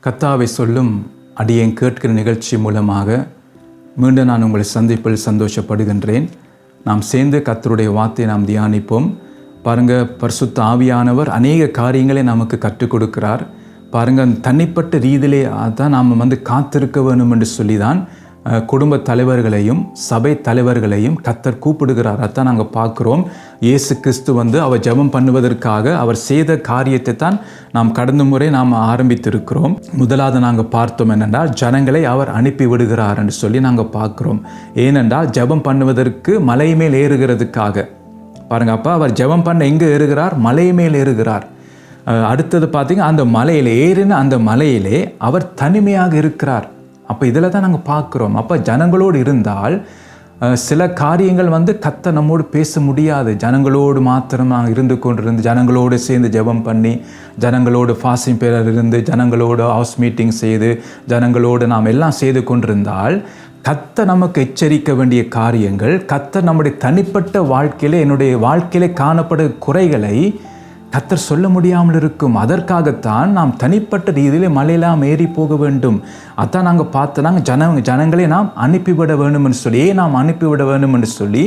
கர்த்தாவை சொல்லும் அடியேன் கேட்கிற நிகழ்ச்சி மூலமாக மீண்டும் நான் உங்களை சந்திப்பில் சந்தோஷப்படுகின்றேன். நாம் சேர்ந்து கர்த்தருடைய வார்த்தையை நாம் தியானிப்போம். பாருங்கள், பரிசுத்த ஆவியானவர் அநேக காரியங்களை நமக்கு கற்றுக் கொடுக்கிறார். பாருங்கள், தனிப்பட்ட ரீதியிலே அதான் நாம் காத்திருக்க வேணும் என்று சொல்லி தான் குடும்ப தலைவர்களையும் சபை தலைவர்களையும் கர்த்தர் கூப்பிடுகிறார். அதான் நாங்கள் பார்க்குறோம். இயேசு கிறிஸ்து அவர் ஜெபம் பண்ணுவதற்காக அவர் செய்த காரியத்தை தான் நாம் கடந்த முறை நாம் ஆரம்பித்திருக்கிறோம். முதலாவது நாங்கள் பார்த்தோம் என்னென்றால், ஜனங்களை அவர் அனுப்பி விடுகிறார் என்று சொல்லி நாங்கள் பார்க்குறோம். ஏனென்றால் ஜெபம் பண்ணுவதற்கு மலை மேல் ஏறுகிறதுக்காக. பாருங்கள், அப்போ அவர் ஜெபம் பண்ண எங்கே ஏறுகிறார்? மலை மேல் ஏறுகிறார். அடுத்தது பார்த்தீங்க, அந்த மலையில் ஏறின அந்த மலையிலே அவர் தனிமையாக இருக்கிறார். அப்போ இதில் தான் நாங்கள் பார்க்குறோம். அப்போ ஜனங்களோடு இருந்தால் சில காரியங்கள் கர்த்தர் நம்மோடு பேச முடியாது. ஜனங்களோடு மாத்திரம் நாங்கள் இருந்து கொண்டிருந்து ஜனங்களோடு சேர்ந்து ஜெபம் பண்ணி ஜனங்களோடு ஃபாஸ்டிங் பேரர் இருந்து ஜனங்களோடு ஹவுஸ் மீட்டிங் செய்து ஜனங்களோடு நாம் எல்லாம் செய்து கொண்டிருந்தால் கர்த்தர் நமக்கு எச்சரிக்க வேண்டிய காரியங்கள், கர்த்தர் நம்முடைய தனிப்பட்ட வாழ்க்கையில் என்னுடைய வாழ்க்கையிலே காணப்படும் குறைகளை கர்த்தர் சொல்ல முடியாமல் இருக்கும். அதற்காகத்தான் நாம் தனிப்பட்ட ரீதியிலே மலையெல்லாம் ஏறி போக வேண்டும். அதான் நாங்கள் பார்த்தோம். ஜனங்களை நாம் அனுப்பிவிட வேண்டும் என்று சொல்லி நாம் அனுப்பிவிட வேண்டும் என்று சொல்லி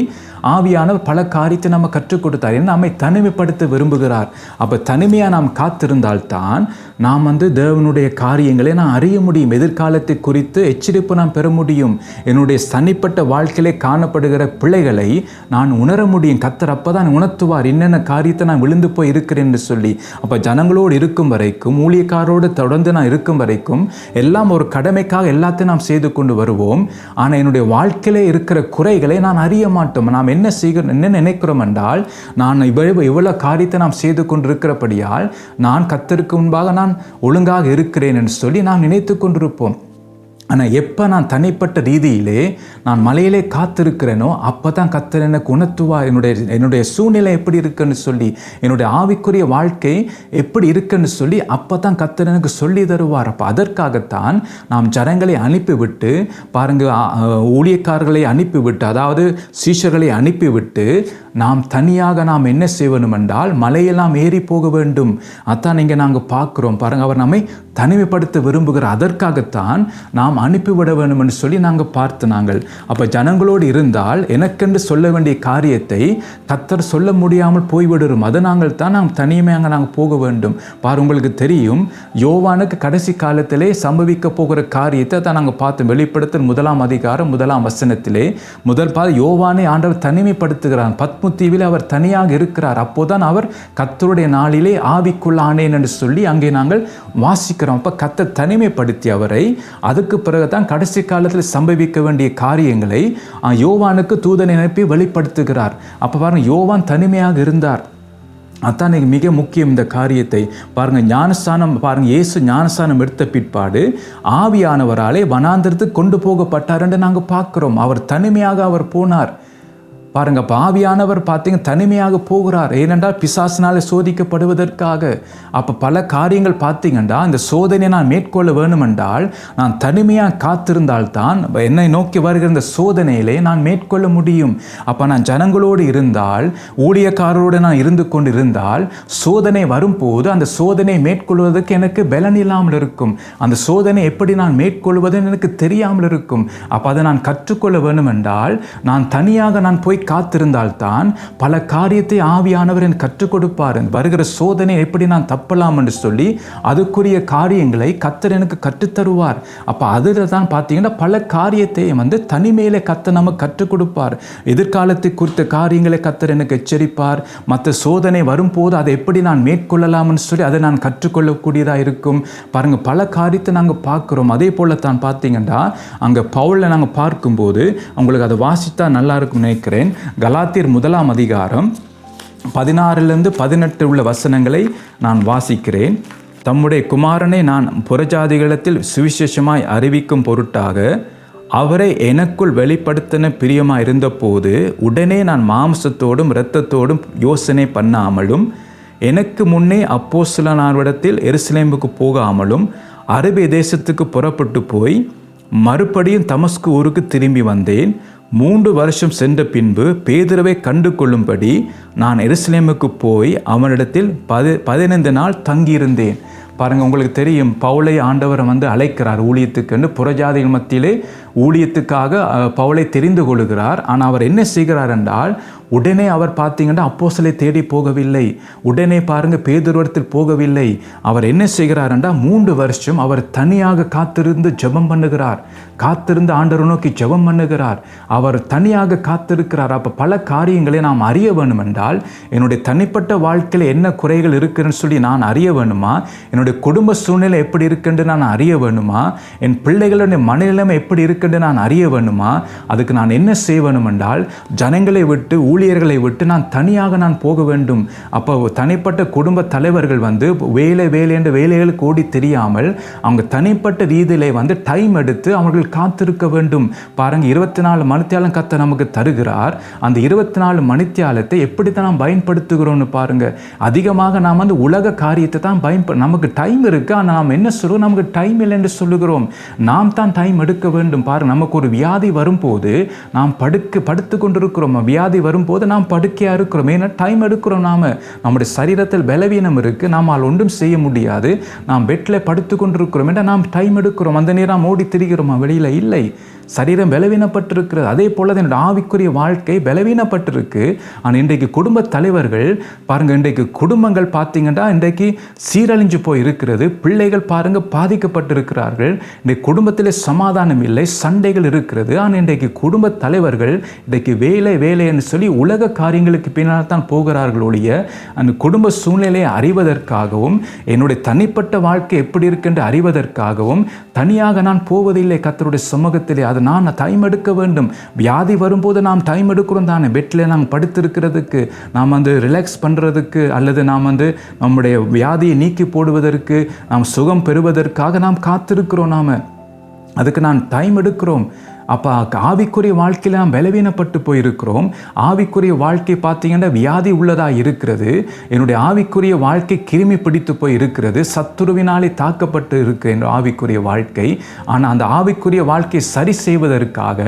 ஆவியானவர் பல காரியத்தை நம்ம கற்றுக் கொடுத்தார். ஏன்னா நம்மை தனிமைப்படுத்த விரும்புகிறார். அப்போ தனிமையாக நாம் காத்திருந்தால்தான் நாம் தேவனுடைய காரியங்களை நான் அறிய முடியும். எதிர்காலத்தை குறித்து எச்சரிப்பு நாம் பெற முடியும். என்னுடைய தனிப்பட்ட வாழ்க்கையிலே காணப்படுகிற பிள்ளைகளை நான் உணர முடியும். கர்த்தர் அப்போ தான் உணர்த்துவார் என்னென்ன காரியத்தை நான் விழுந்து போய் இருக்கிறேன் என்று சொல்லி. அப்போ ஜனங்களோடு இருக்கும் வரைக்கும், ஊழியக்காரோடு தொடர்ந்து நான் இருக்கும் வரைக்கும் எல்லாம் ஒரு கடமைக்காக எல்லாத்தையும் நாம் செய்து கொண்டு வருவோம். ஆனால் என்னுடைய வாழ்க்கையிலே இருக்கிற குறைகளை நான் அறிய மாட்டோம். நாம் என்ன நினைக்கிறோம் என்றால், நான் இவ்வளவு காரியத்தை நாம் செய்து கொண்டிருக்கிறபடியால் நான் கர்த்தருக்கு முன்பாக நான் ஒழுங்காக இருக்கிறேன் என்று சொல்லி நாம் நினைத்து கொண்டிருப்போம். ஆனால் எப்போ நான் தனிப்பட்ட ரீதியிலே நான் மலையிலே காத்திருக்கிறேனோ அப்போ தான் கர்த்தர் எனக்கு உணர்த்துவார் என்னுடைய சூழ்நிலை எப்படி இருக்குன்னு சொல்லி, என்னுடைய ஆவிக்குரிய வாழ்க்கை எப்படி இருக்குன்னு சொல்லி அப்போ தான் கர்த்தர் எனக்கு சொல்லி தருவார். அப்போ அதற்காகத்தான் நாம் ஜனங்களை அனுப்பிவிட்டு, பாருங்கள், ஊழியக்காரர்களை அனுப்பிவிட்டு, அதாவது சீஷர்களை அனுப்பிவிட்டு நாம் தனியாக நாம் என்ன செய்யணும் என்றால் மலையெல்லாம் ஏறி போக வேண்டும். அதான் இங்கே நாங்கள் பார்க்குறோம். பாருங்கள், அவர் நம்மை தனிமைப்படுத்த விரும்புகிறார். அதற்காகத்தான் நாம் அனுப்பிவிட வேண்டும் என்று சொல்லி நாங்கள் அப்போ ஜனங்களோடு இருந்தால் எனக்கென்று சொல்ல வேண்டிய காரியத்தை கர்த்தர் சொல்ல முடியாமல் போய்விடுறோம். அதை நாம் தனிமையாக நாங்கள் போக வேண்டும். உங்களுக்கு தெரியும், யோவானுக்கு கடைசி காலத்திலே சம்பவிக்க போகிற காரியத்தை தான் நாங்கள் பார்த்தோம். வெளிப்படுத்தல் 1 அதிகாரம் 1 வசனத்திலே முதல் யோவானை ஆண்டவர் தனிமைப்படுத்துகிறார். பத்மு தீவில் அவர் தனியாக இருக்கிறார். அப்போதான் அவர் கர்த்தருடைய நாளிலே ஆவிக்குள்ளானேன் என்று சொல்லி அங்கே நாங்கள் வாசிக்கிறோம். அப்போ கர்த்தர் தனிமைப்படுத்தி அவரை அதுக்கு பிறகுதான் கடைசி காலத்தில் சம்பவிக்க வேண்டிய காரியங்களை யோவானுக்கு தூதனை அனுப்பி வெளிப்படுத்துகிறார். அப்போ பாருங்கள், யோவான் தனிமையாக இருந்தார். அதான் மிக முக்கியம் இந்த காரியத்தை. பாருங்கள், ஞானஸ்தானம், பாருங்கள், இயேசு ஞானஸ்தானம் எடுத்த பிற்பாடு ஆவியானவராலே வனாந்திரத்துக்கு கொண்டு போகப்பட்டார் என்று நாங்கள் பார்க்குறோம். அவர் தனிமையாக அவர் போனார். பாருங்க, ஆவியானவர் பார்த்தீங்க தனிமையாக போகிறார். ஏனென்றால் பிசாசினாலே சோதிக்கப்படுவதற்காக. அப்போ பல காரியங்கள் பார்த்தீங்கன்னா இந்த சோதனையை நான் மேற்கொள்ள வேணுமென்றால் நான் தனிமையாக காத்திருந்தால்தான் என்னை நோக்கி வருகிற இந்த சோதனையிலே நான் மேற்கொள்ள முடியும். அப்போ நான் ஜனங்களோடு இருந்தால், ஊழியக்காரரோடு நான் இருந்து கொண்டு இருந்தால், சோதனை வரும்போது அந்த சோதனையை மேற்கொள்வதற்கு எனக்கு பலன் இல்லாமல் இருக்கும். அந்த சோதனை எப்படி நான் மேற்கொள்வதுன்னு எனக்கு தெரியாமல் இருக்கும். அப்போ அதை நான் கற்றுக்கொள்ள வேணுமென்றால் நான் தனியாக நான் போய் காத்திருந்தால்தான் பல காரியத்தை ஆவியானவர் எனக்கு கற்றுக் கொடுப்பார். வருகிற சோதனை எப்படி நான் தப்பலாம் என்று சொல்லி அதுக்குரிய காரியங்களை கர்த்தர் எனக்கு கற்றுத்தருவார். அப்போ அதில் தான் பார்த்தீங்கன்னா பல காரியத்தை தனிமையிலே கர்த்தர் நமக்கு கற்றுக் கொடுப்பார். எதிர்காலத்தை குறித்த காரியங்களை கர்த்தர் எனக்கு எச்சரிப்பார். மற்ற சோதனை வரும்போது அதை எப்படி நான் மேற்கொள்ளலாம்னு சொல்லி அதை நான் கற்றுக்கொள்ளக்கூடியதாக இருக்கும். பாருங்கள், பல காரியத்தை நாங்கள் பார்க்குறோம். அதே போல தான் பார்த்தீங்கன்னா அங்கே பவுலில் நாங்கள் பார்க்கும்போது உங்களுக்கு அதை வாசித்தா நல்லா இருக்கும் நினைக்கிறேன். கலாத்தியர் 1 அதிகாரம் 16 18 உள்ள வசனங்களை நான் வாசிக்கிறேன். தம்முடைய குமாரனை நான் புறஜாதிகளிடத்தில் சுவிசேஷமாய் அறிவிக்கும் பொருட்டாக அவரை எனக்குள் வெளிப்படுத்தின பிரியமாக இருந்தபோது உடனே நான் மாம்சத்தோடும் இரத்தத்தோடும் யோசனை பண்ணாமலும் எனக்கு முன்னே அப்போஸ்தலனாரிடத்தில் எருசலேமுக்கு போகாமலும் அரபி தேசத்துக்கு புறப்பட்டு போய் மறுபடியும் தமஸ்கு ஊருக்கு திரும்பி வந்தேன். 3 வருஷம் சென்ற பின்பு பேதுருவை கண்டு கொள்ளும்படி நான் எருசலேமுக்கு போய் அவனிடத்தில் 15 நாள் தங்கியிருந்தேன். பாருங்கள், உங்களுக்கு தெரியும், பவுலை ஆண்டவர் வந்து அழைக்கிறார் ஊழியத்துக்குன்னு. புறஜாதிகள் மத்தியிலே ஊழியத்துக்காக பவுலை தெரிந்து கொள்கிறார். ஆனால் அவர் என்ன செய்கிறார் என்றால், உடனே அவர் பார்த்தீங்கன்னா அப்போஸ்தலரை தேடி போகவில்லை, உடனே பாருங்கள் பேதுருவிடத்தில் போகவில்லை. அவர் என்ன செய்கிறார் என்றால் 3 வருஷம் அவர் தனியாக காத்திருந்து ஜெபம் பண்ணுகிறார், காத்திருந்து ஆண்டவரை நோக்கி ஜெபம் பண்ணுகிறார், அவர் தனியாக காத்திருக்கிறார். அப்போ பல காரியங்களை நாம் அறிய வேண்டும் என்றால், என்னுடைய தனிப்பட்ட வாழ்க்கையில் என்ன குறைகள் இருக்குன்னு சொல்லி நான் அறிய வேணுமா, என்னுடைய குடும்ப சூழ்நிலை எப்படி இருக்குன்னு நான் அறிய வேணுமா, என் பிள்ளைகளுடைய மனநிலைமை எப்படி இருக்குன்னு நான் அறிய வேணுமா, அதுக்கு நான் என்ன செய்ய வேண்டும் என்றால், ஜனங்களை விட்டு ஊழியர்களை விட்டு நான் தனியாக நான் போக வேண்டும். அப்போ தனிப்பட்ட குடும்ப தலைவர்கள் வந்து வேலை என்ற வேலைகளுக்கு ஓடி தெரியாமல் அவங்க தனிப்பட்ட ரீதியிலே வந்து டைம் எடுத்து அவர்கள் காத்திருக்க வேண்டும். பாருங்க, 24 மணித்தியாலம் கர்த்தர் நமக்கு தருகிறார். அந்த 24 மணித்தியாலத்தை எப்படி தான் நாம் பயன்படுத்துகிறோம்னு பாருங்க. அதிகமாக நாம் வந்து உலக காரியத்தை தான் நமக்கு டைம் இருக்கு, ஆனால் நாம் என்ன சொல்றோம், நமக்கு டைம் இல்லை என்று சொல்லுகிறோம். நாம் தான் டைம் எடுக்க வேண்டும். பாருங்க, நமக்கு ஒரு வியாதி வரும்போது நாம் படுத்து கொண்டிருக்கிறோம். வியாதி வரும்போது நாம் படுக்கையாக இருக்கிறோம். ஏன்னா டைம் எடுக்கிறோம். நம்முடைய சரீரத்தில் பலவீனம் இருக்குது, நம்மால் ஒன்றும் செய்ய முடியாது, நாம் பெட்டில் படுத்து கொண்டிருக்கிறோம் என்ற நாம் டைம் எடுக்கிறோம். அந்த நேரம் ஓடி திரிகிறோமா வெளியில்? இல்லை, சரீரம் பலவீனப்பட்டிருக்கிறது. அதே போல என்னுடைய ஆவிக்குரிய வாழ்க்கை பலவீனப்பட்டிருக்கு. ஆனால் இன்றைக்கு குடும்ப தலைவர்கள் பாருங்கள், இன்றைக்கு குடும்பங்கள் பார்த்தீங்கன்னா இன்றைக்கு சீரழிஞ்சு போய் இருக்கிறது. பிள்ளைகள் பாருங்கள் பாதிக்கப்பட்டிருக்கிறார்கள். இன்றைக்கு குடும்பத்திலே சமாதானம் இல்லை, சண்டைகள் இருக்கிறது. ஆனால் இன்றைக்கு குடும்ப தலைவர்கள் இன்றைக்கு வேலைன்னு சொல்லி உலக காரியங்களுக்கு பின்னால் தான் போகிறார்கள் ஒழிய அந்த குடும்ப சூழ்நிலையை அறிவதற்காகவும் என்னுடைய தனிப்பட்ட வாழ்க்கை எப்படி இருக்குன்னு அறிவதற்காகவும் தனியாக நான் போவதில்லை கர்த்தருடைய சமூகத்திலே. அது நான் டைம் எடுக்க வேண்டும். வியாதி வரும்போது நாம் டைம் எடுக்கிறோம் தானே, பெட்டில் நாங்கள் படுத்திருக்கிறதுக்கு, நாம் வந்து ரிலாக்ஸ் பண்ணுறதுக்கு, அல்லது நாம் வந்து நம்முடைய வியாதியை நீக்கி போடுவதற்கு, நாம் சுகம் பெறுவதற்காக நாம் காத்திருக்கிறோம். அதுக்கு நான் டைம் எடுக்கிறோம். அப்போ ஆவிக்குரிய வாழ்க்கையில் நாம் பலவீனப்பட்டு போயிருக்கிறோம். ஆவிக்குரிய வாழ்க்கை பார்த்தீங்கன்னா வியாதி உள்ளதாக இருக்கிறது. என்னுடைய ஆவிக்குரிய வாழ்க்கை கிருமி பிடித்து போய் இருக்கிறது, சத்துருவினாலே தாக்கப்பட்டு இருக்கு என்ற ஆவிக்குரிய வாழ்க்கை. ஆனால் அந்த ஆவிக்குரிய வாழ்க்கையை சரி செய்வதற்காக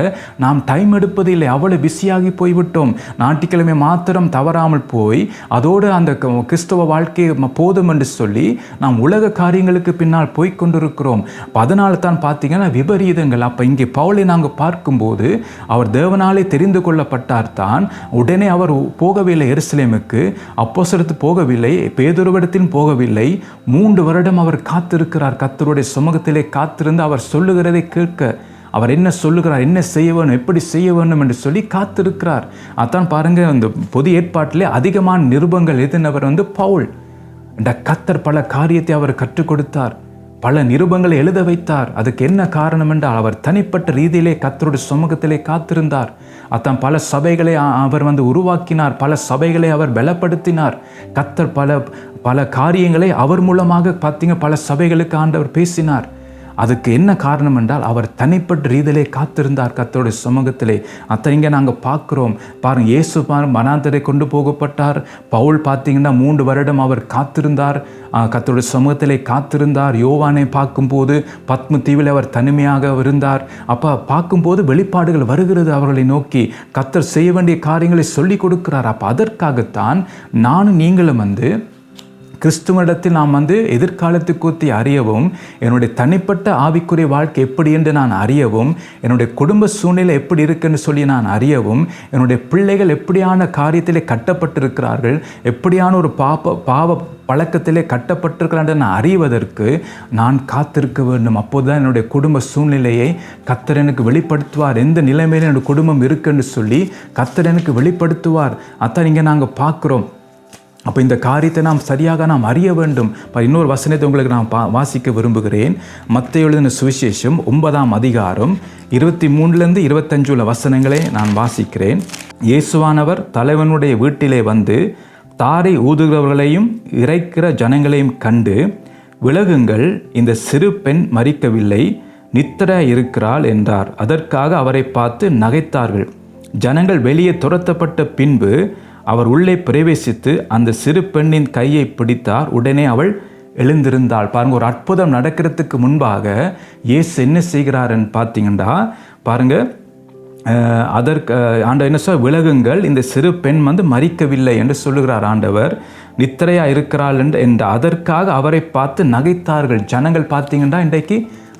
நாம் டைம் எடுப்பதில்லை. அவ்வளோ பிஸியாகி போய்விட்டோம். ஞாயிற்றுக்கிழமை மாத்திரம் தவறாமல் போய் அதோடு அந்த கிறிஸ்தவ வாழ்க்கையை போதும் என்று சொல்லி நாம் உலக காரியங்களுக்கு பின்னால் போய்கொண்டிருக்கிறோம். அதனால தான் பார்த்தீங்கன்னா விபரீதங்கள். அப்போ இங்கே பவுலை நாங்கள் பார்க்கும்போது அவர் தேவனாலே தெரிந்து கொள்ளப்பட்டார் தான். உடனே அவர் போகவில்லை எருசலேமுக்கு, அப்போஸ்தலருக்கு போகவில்லை, பேதுருவிடத்தில் போகவில்லை. 3 வருடம் அவர் காத்திருக்கிறார். கர்த்தருடைய சமூகத்திலே காத்திருந்து அவர் சொல்லுகிறதை கேட்க, அவர் என்ன சொல்லுகிறார், என்ன செய்ய வேணும், எப்படி செய்ய வேண்டும் என்று சொல்லி காத்திருக்கிறார். அதான் பாருங்க, அந்த புதிய ஏற்பாட்டிலே அதிகமான நிருபங்கள் எதுனவர் வந்து பவுல். இந்த கர்த்தர் பல காரியத்தை அவர் கற்றுக் கொடுத்தார், பல நிருபங்களை எழுத வைத்தார். அதுக்கு என்ன காரணம் என்றால் அவர் தனிப்பட்ட ரீதியிலே கர்த்தருடைய சமூகத்திலே காத்திருந்தார். அதான் பல சபைகளை அவர் வந்து உருவாக்கினார், பல சபைகளை அவர் பலப்படுத்தினார். கர்த்தர் பல காரியங்களை அவர் மூலமாக பார்த்தீங்க பல சபைகளுக்கு ஆண்டவர் பேசினார். அதுக்கு என்ன காரணம் என்றால் அவர் தனிப்பட்ட ரீதியிலே காத்திருந்தார் கர்த்தருடைய சமூகத்திலே. அத்தை இங்கே நாங்கள் பார்க்குறோம். பாருங்கள், இயேசு வனாந்தரை கொண்டு போகப்பட்டார். பவுல் பார்த்தீங்கன்னா 3 வருடம் அவர் காத்திருந்தார், கர்த்தருடைய சமூகத்திலே காத்திருந்தார். யோவானை பார்க்கும்போது பத்ம தீவில் அவர் தனிமையாக இருந்தார். அப்போ பார்க்கும்போது வெளிப்பாடுகள் வருகிறது அவர்களை நோக்கி. கர்த்தர் செய்ய வேண்டிய காரியங்களை சொல்லி கொடுக்கிறார். அப்போ அதற்காகத்தான் நானும் நீங்களும் வந்து கிறிஸ்துவனிடத்தில் நாம் வந்து எதிர்காலத்தை குறித்து அறியவும், என்னுடைய தனிப்பட்ட ஆவிக்குரிய வாழ்க்கை எப்படி என்று நான் அறியவும், என்னுடைய குடும்ப சூழ்நிலை எப்படி இருக்குன்னு சொல்லி நான் அறியவும், என்னுடைய பிள்ளைகள் எப்படியான காரியத்திலே கட்டப்பட்டிருக்கிறார்கள், எப்படியான ஒரு பாவ பழக்கத்திலே கட்டப்பட்டிருக்கிறார் என்று நான் அறிவதற்கு நான் காத்திருக்க வேண்டும். அப்போதுதான் என்னுடைய குடும்ப சூழ்நிலையை கர்த்தர் எனக்கு வெளிப்படுத்துவார். எந்த நிலைமையில் என்னுடைய குடும்பம் இருக்குன்னு சொல்லி கர்த்தர் எனக்கு வெளிப்படுத்துவார். அதான் இங்கே நாங்கள் பார்க்குறோம். அப்போ இந்த காரியத்தை நாம் சரியாக நாம் அறிய வேண்டும். இன்னொரு வசனத்தை உங்களுக்கு நான் வாசிக்க விரும்புகிறேன். மத்தேயு எழுதின சுவிசேஷம் 9ஆம் அதிகாரம் 23 25 வசனங்களை நான் வாசிக்கிறேன். இயேசுவானவர் தலைவனுடைய வீட்டிலே வந்து தாரை ஊதுகிறவர்களையும் இறைக்கிற ஜனங்களையும் கண்டு, விலகுங்கள், இந்த சிறு பெண் மரிக்கவில்லை, நித்திரை இருக்கிறாள் என்றார். அதற்காக அவரை பார்த்து நகைத்தார்கள். ஜனங்கள் வெளியே துரத்தப்பட்ட பின்பு அவர் உள்ளே பிரவேசித்து அந்த சிறு பெண்ணின் கையை பிடித்தார். உடனே அவள் எழுந்திருந்தாள். பாருங்க, ஒரு அற்புதம் நடக்கிறதுக்கு முன்பாக இயேசு என்ன செய்கிறாருன்னு பார்த்தீங்கன்னா பாருங்க, அதற்கு ஆண்டவர் என்ன சொல்ல, விலகுங்கள், இந்த சிறு பெண் வந்து மரிக்கவில்லை என்று சொல்லுகிறார் ஆண்டவர். நித்திரையாக இருக்கிறாள் என்ற அதற்காக அவரை பார்த்து நகைத்தார்கள். ஜனங்கள் பார்த்தீங்கன்னா இன்றைக்கு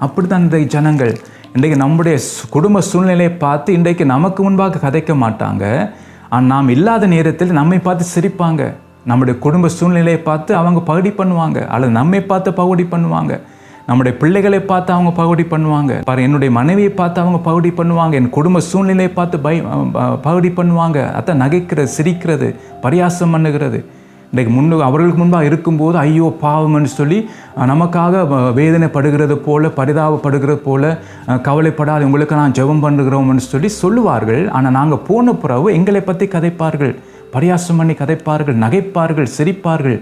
அப்படி தான் இன்றைக்கு ஜனங்கள் இன்றைக்கு நம்முடைய குடும்ப சூழ்நிலையை பார்த்து இன்றைக்கு நமக்கு முன்பாக கதைக்க மாட்டாங்க. ஆனால் நாம் இல்லாத நேரத்தில் நம்மை பார்த்து சிரிப்பாங்க. நம்முடைய குடும்ப சூழ்நிலையை பார்த்து அவங்க பகுடி பண்ணுவாங்க, அல்லது நம்மை பார்த்து பகுடி பண்ணுவாங்க. நம்முடைய பிள்ளைகளை பார்த்து அவங்க பகுடி பண்ணுவாங்க. என்னுடைய மனைவியை பார்த்து அவங்க பகுடி பண்ணுவாங்க. என் குடும்ப சூழ்நிலையை பார்த்து பகுடி பண்ணுவாங்க. அதான் நகைக்கிறது, சிரிக்கிறது, பரியாசம் பண்ணுகிறது. இன்றைக்கு அவர்களுக்கு முன்பாக இருக்கும்போது ஐயோ பாவம்னு சொல்லி நமக்காக வேதனைப்படுகிறது போல, பரிதாபப்படுகிறது போல, கவலைப்படாது உங்களுக்கு நான் ஜெபம் பண்ணுகிறோம்னு சொல்லி சொல்லுவார்கள். ஆனால் நாங்கள் போன பிறகு எங்களை பற்றி கதைப்பார்கள், பரியாசம் பண்ணி கதைப்பார்கள், நகைப்பார்கள், சிரிப்பார்கள்.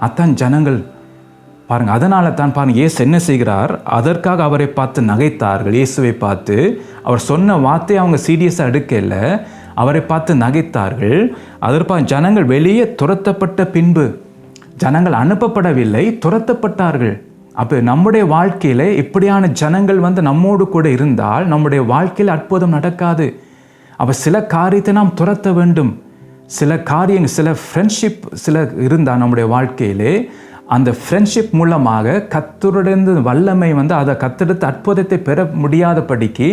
அதான் ஜனங்கள் பாருங்கள். அதனால தான் பாருங்கள் இயேசு என்ன செய்கிறார், அதற்காக அவரை பார்த்து நகைத்தார்கள். இயேசுவை பார்த்து அவர் சொன்ன வார்த்தையை அவங்க சீரியஸாக எடுக்கல, அவரை பார்த்து நகைத்தார்கள். அதற்காக ஜனங்கள் வெளியே துரத்தப்பட்ட பின்பு, ஜனங்கள் அனுப்பப்படவில்லை, துரத்தப்பட்டார்கள். அப்போ நம்முடைய வாழ்க்கையில் இப்படியான ஜனங்கள் நம்மோடு கூட இருந்தால் நம்முடைய வாழ்க்கையில் அற்புதம் நடக்காது. அப்போ சில காரியத்தை நாம் துரத்த வேண்டும். சில காரியங்கள், சில ஃப்ரெண்ட்ஷிப் சில இருந்தால் நம்முடைய வாழ்க்கையிலே அந்த ஃப்ரெண்ட்ஷிப் மூலமாக கர்த்தருடைய வல்லமை அதை கர்த்தரிடத்து அற்புதத்தை பெற முடியாதபடிக்கு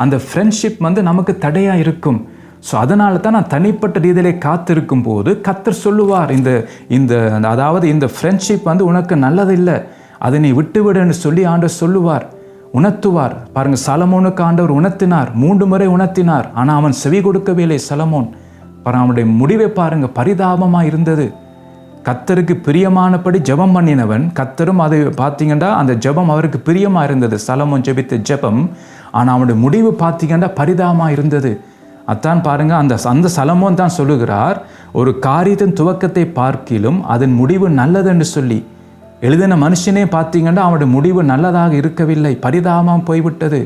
அந்த ஃப்ரெண்ட்ஷிப் நமக்கு தடையாக இருக்கும். ஸோ அதனால தான் நான் தனிப்பட்ட ரீதியிலே காத்திருக்கும் போது கர்த்தர் சொல்லுவார், அதாவது இந்த ஃப்ரெண்ட்ஷிப் உனக்கு நல்லதில்லை, அதை நீ விட்டுவிடுன்னு சொல்லி ஆண்டவர் சொல்லுவார், உணர்த்துவார். பாருங்கள், சலமோனுக்கு ஆண்டவர் உணர்த்தினார், 3 முறை உணர்த்தினார். ஆனால் அவன் செவி கொடுக்கவில்லை சலமோன். அவனுடைய முடிவை பாருங்கள், பரிதாபமாக இருந்தது. கர்த்தருக்கு பிரியமானபடி ஜெபம் பண்ணினவன், கர்த்தரும் அதை பார்த்தீங்கன்னா அந்த ஜெபம் அவருக்கு பிரியமாக இருந்தது, சலமோன் ஜெபித்த ஜெபம். ஆனால் அவனுடைய முடிவு பார்த்தீங்கன்னா பரிதாபமாக இருந்தது. அதான் பாருங்கள், அந்த சலமோன் தான் சொல்லுகிறார், ஒரு காரியத்தின் துவக்கத்தை பார்க்கிலும் அதன் முடிவு நல்லதுன்னு சொல்லி. எழுதின மனுஷனே பார்த்தீங்கன்னா அவனுடைய முடிவு நல்லதாக இருக்கவில்லை, பரிதாபமாக போய்விட்டது.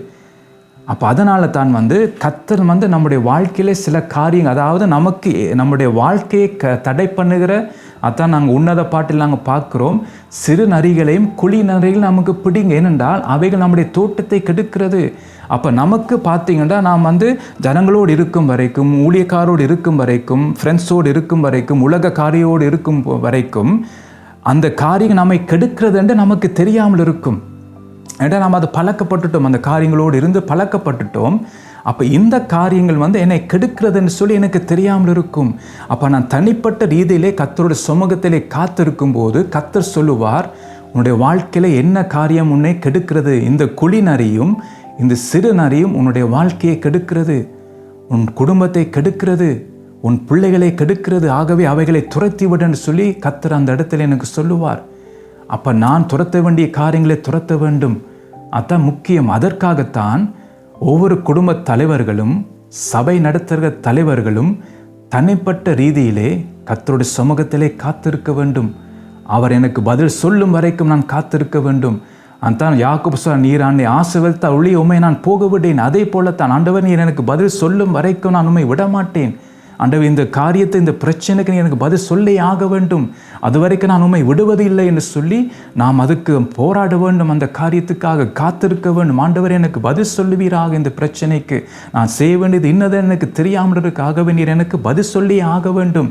அப்போ அதனால தான் கர்த்தர் நம்முடைய வாழ்க்கையிலே சில காரியங்கள், அதாவது நமக்கு நம்முடைய வாழ்க்கையை தடை பண்ணுகிற, அதான் நாங்கள் உன்னத பாட்டில் நாங்கள் பார்க்குறோம், சிறு நரிகளையும் குழி நரிகளையும் நமக்கு பிடிங்க, ஏனென்றால் அவைகள் நம்முடைய தோட்டத்தை கெடுக்கிறது. அப்போ நமக்கு பார்த்தீங்கன்னா நாம் ஜனங்களோடு இருக்கும் வரைக்கும், ஊழியக்காரோடு இருக்கும் வரைக்கும், ஃப்ரெண்ட்ஸோடு இருக்கும் வரைக்கும், உலக காரியோடு இருக்கும் வரைக்கும் அந்த காரியம் நம்மை கெடுக்கிறது என்று நமக்கு தெரியாமல் இருக்கும். ஏன்னா நாம் அதை பழக்கப்பட்டுட்டோம், அந்த காரியங்களோடு இருந்து பழக்கப்பட்டுட்டோம். அப்போ இந்த காரியங்கள் என்னை கெடுக்கிறதுன்னு சொல்லி எனக்கு தெரியாமல் இருக்கும். அப்போ நான் தனிப்பட்ட ரீதியிலே கர்த்தருடைய சமூகத்திலே காத்திருக்கும் போது கர்த்தர் சொல்லுவார், உன்னுடைய வாழ்க்கையில் என்ன காரியம் உன்னை கெடுக்கிறது, இந்த குழி நரியும் இந்த சிறு நரியும் உன்னுடைய வாழ்க்கையை கெடுக்கிறது, உன் குடும்பத்தை கெடுக்கிறது, உன் பிள்ளைகளை கெடுக்கிறது, ஆகவே அவைகளை துரத்தி விடுன்னு சொல்லி கர்த்தர் அந்த இடத்துல எனக்கு சொல்லுவார். அப்போ நான் துரத்த வேண்டிய காரியங்களை துரத்த வேண்டும். அதான் முக்கியம். அதற்காகத்தான் ஒவ்வொரு குடும்ப தலைவர்களும், சபை நடத்துகிற தலைவர்களும் தனிப்பட்ட ரீதியிலே கர்த்தருடைய சமூகத்திலே காத்திருக்க வேண்டும். அவர் எனக்கு பதில் சொல்லும் வரைக்கும் நான் காத்திருக்க வேண்டும். அதான் யாக்கோபு சொல்றார், நீர் என்னை ஆசீர்வதித்தால் ஒழிய உம்மை நான் போக விட்டேன். அதே போலத்தான் ஆண்டவர், நீர் எனக்கு பதில் சொல்லும் வரைக்கும் நான் உம்மை விடமாட்டேன். ஆண்டவர், இந்த காரியத்தை, இந்த பிரச்சனைக்கு நீ எனக்கு பதில் சொல்லி ஆக வேண்டும், அது வரைக்கும் நான் உண்மை விடுவது இல்லை என்று சொல்லி நாம் அதுக்கு போராட வேண்டும், அந்த காரியத்துக்காக காத்திருக்க வேண்டும். ஆண்டவர், எனக்கு பதில் சொல்லுவீராக, இந்த பிரச்சனைக்கு நான் செய்ய வேண்டியது இன்னது எனக்கு தெரியாமல் இருக்காகவே நீர் எனக்கு பதில் சொல்லி ஆக வேண்டும்.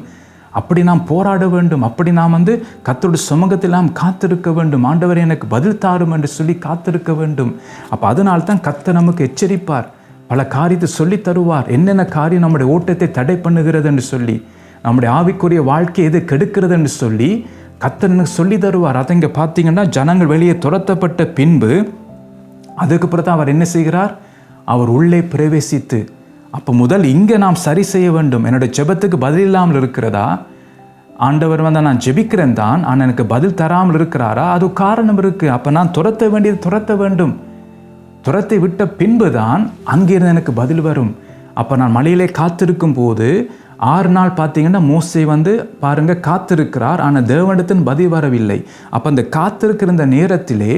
அப்படி நாம் போராட வேண்டும். அப்படி நாம் கர்த்தருடைய சமூகத்தில் நாம் காத்திருக்க வேண்டும். ஆண்டவர், எனக்கு பதில் தாரும் என்று சொல்லி காத்திருக்க வேண்டும். அப்போ அதனால்தான் கர்த்தர் நமக்கு எச்சரிப்பார், பல காரியத்தை சொல்லி தருவார், என்னென்ன காரியம் நம்முடைய ஓட்டத்தை தடை பண்ணுகிறது என்று சொல்லி, நம்முடைய ஆவிக்குரிய வாழ்க்கை எது கெடுக்கிறது என்று சொல்லி கர்த்தர் எனக்கு சொல்லி தருவார். அதை இங்கே பார்த்தீங்கன்னா ஜனங்கள் வெளியே துரத்தப்பட்ட பின்பு அதுக்கப்புறம் தான் அவர் என்ன செய்கிறார், அவர் உள்ளே பிரவேசித்து. அப்போ முதல் இங்கே நாம் சரி செய்ய வேண்டும். என்னுடைய ஜெபத்துக்கு பதில் இல்லாமல் இருக்கிறதா, ஆண்டவர் நான் ஜெபிக்கிறேன் தான், ஆனால் எனக்கு பதில் தராமல் இருக்கிறாரா, அது காரணம் இருக்குது. அப்போ நான் துரத்த வேண்டியது துரத்த வேண்டும். துரத்தை விட்ட பின்பு தான் அங்கிருந்து எனக்கு பதில் வரும். அப்போ நான் மலையிலே காத்திருக்கும் போது 6 நாள் பார்த்தீங்கன்னா மோசே பாருங்க காத்திருக்கிறார், ஆனால் தேவனிடத்தின் பதில் வரவில்லை. அப்போ அந்த காத்திருக்கிற இந்த நேரத்திலே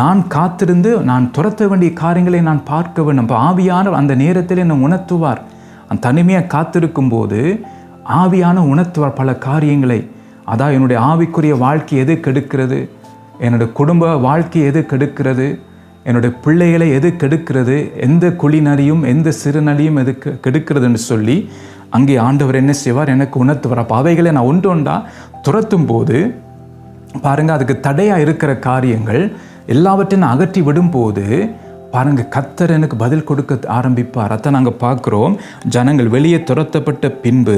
நான் காத்திருந்து நான் துரத்த வேண்டிய காரியங்களை நான் பார்க்க வேண்டும். அப்போ ஆவியான அந்த நேரத்தில் என்னை உணர்த்துவார். அந்த தனிமையாக காத்திருக்கும் போது ஆவியான உணர்த்துவார் பல காரியங்களை. அதான் என்னுடைய ஆவிக்குரிய வாழ்க்கை எது கெடுக்கிறது, என்னுடைய குடும்ப வாழ்க்கை எது கெடுக்கிறது, என்னுடைய பிள்ளைகளை எது கெடுக்கிறது, எந்த குழி நரியும் எந்த சிறு நரியும் எது கெடுக்கிறதுன்னு சொல்லி அங்கே ஆண்டவர் என்ன செய்வார், எனக்கு உணர்த்துவார். அப்போ அவைகளை நான் ஒன்று ஒன்றா துரத்தும் போது பாருங்கள், அதுக்கு தடையாக இருக்கிற காரியங்கள் எல்லாவற்றையும் அகற்றி விடும்போது பாருங்கள், கர்த்தர் எனக்கு பதில் கொடுக்க ஆரம்பிப்பார். அதை நாங்கள் பார்க்குறோம். ஜனங்கள் வெளியே துரத்தப்பட்ட பின்பு